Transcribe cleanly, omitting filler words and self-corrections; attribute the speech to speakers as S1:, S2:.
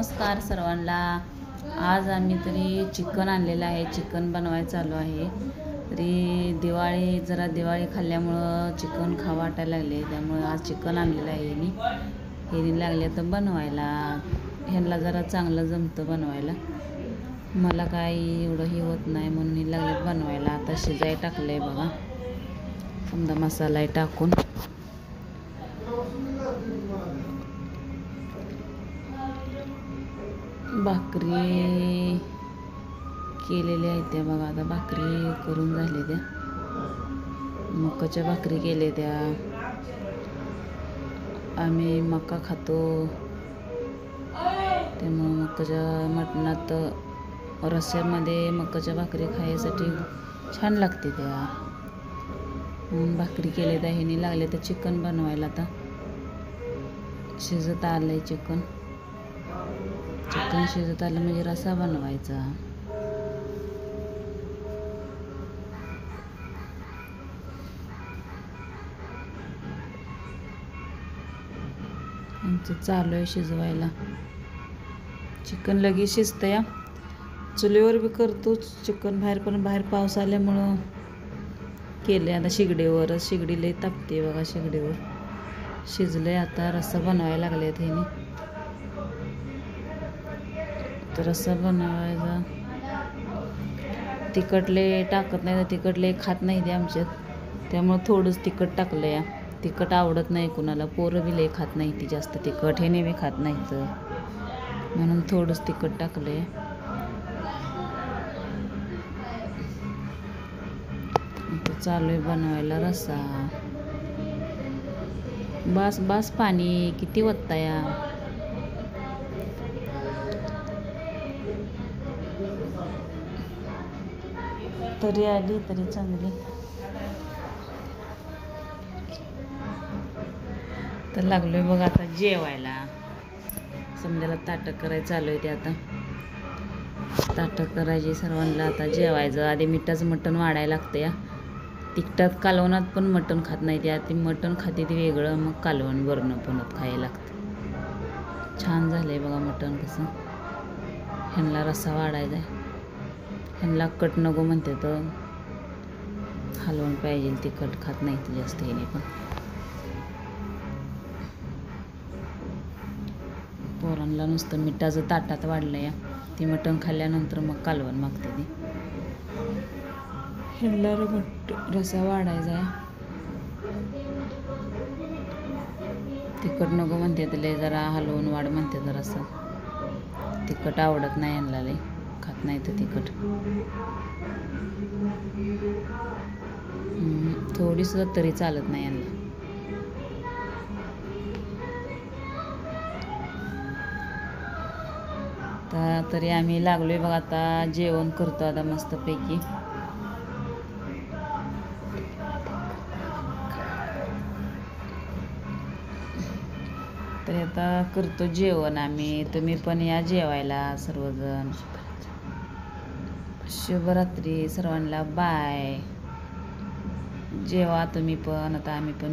S1: नमस्कार सर्वांना। आज आम्ही तरी चिकन आणलेलं आहे, चिकन बनवायचं चालू आहे। तरी दिवाळी खाल्ल्यामुळं चिकन खावं वाटायला लागले, त्यामुळे आज चिकन आणलेलं आहे हे लागले तर बनवायला। ह्यांना जरा चांगलं जमतं बनवायला, मला काही एवढं हे होत नाही म्हणून हे लागले बनवायला। आता शिजाय टाकलंय बघा, समजा मसाला टाकून भाकरी केलेली आहे त्या बघा। आता भाकरी करून झाले त्या, मकाच्या भाकरी केले त्या। आम्ही मका खातो, त्यामुळे मकाच्या मटणात रस्स्यामध्ये मकाच्या भाकरी खायसाठी छान लागते त्या। भाकरी केले त्या, ह्याने लागले तर चिकन बनवायला। आता शिजत आलंय चिकन शिजत आलं म्हणजे रस्सा बनवायचा। आमचं चालू आहे शिजवायला। चिकन लगेच शिजतं या, चुलीवर बी करतोच चिकन, बाहेर पाऊस आल्यामुळं केले आता शिगडीवरच। शिगडी लई तापते बघा, शिगडीवर शिजलंय। आता रस्सा बनवायला लागले ह्याने, तर रस्सा बनवायचा। तिखट लय टाकत नाही, तिखट लय खात नाही ते आमच्यात, त्यामुळे थोडंच तिखट टाकलं या। तिखट आवडत नाही कुणाला, पोरं बी लय खात नाही ती जास्त तिखट, ह्याने बी खात नाही तर म्हणून थोडंच तिखट टाकलंय। आता चालू आहे बनवायला रस्सा। बास पाणी किती वत्ता या। तरी आली तरी चांगली। तर लागलोय बघा आता जेवायला, समजायला ताटं करायचं चालू आहे ते। आता ताटं करायची सर्वांना, आता जेवायचं। आधी मिठाचं मटण वाढायला लागतं या। तिखटात कालवणात पण मटण खात नाही त्या, ती मटण खाते ते वेगळं, मग कालवण वरण पुन्हा खायला लागतं। छान झालंय बघा मटण कसं। ह्यांना रस्सा वाढायचा आहे, ह्यांना कट नको म्हणते तर हलवून पाहिजे, तिखट खात नाही ते जास्त ह्याने पण। पोरांना नुसतं मिठाचं ताटात वाढलं या, ती मटण खाल्ल्यानंतर मग कालवण मागते ती। ह्यांना रस्सा वाढायचा आहे, तिखट नको म्हणते तर लय जरा हलवून वाढ म्हणते तर रस्सा। तिखट आवडत नाही ह्यांना, लय खात नाही तर तिखट। थोडी सुद्धा तरी चालत नाही ह्यांना। तरी आम्ही लागलोय बघा, आता जेवण करतो आता मस्तपैकी। तरी आता करतो जेवण आम्ही, तुम्ही पण या जेवायला सर्वजण। शुभरात्री सर्वांना, बाय। जेवा तुम्ही पण, आता आम्ही पण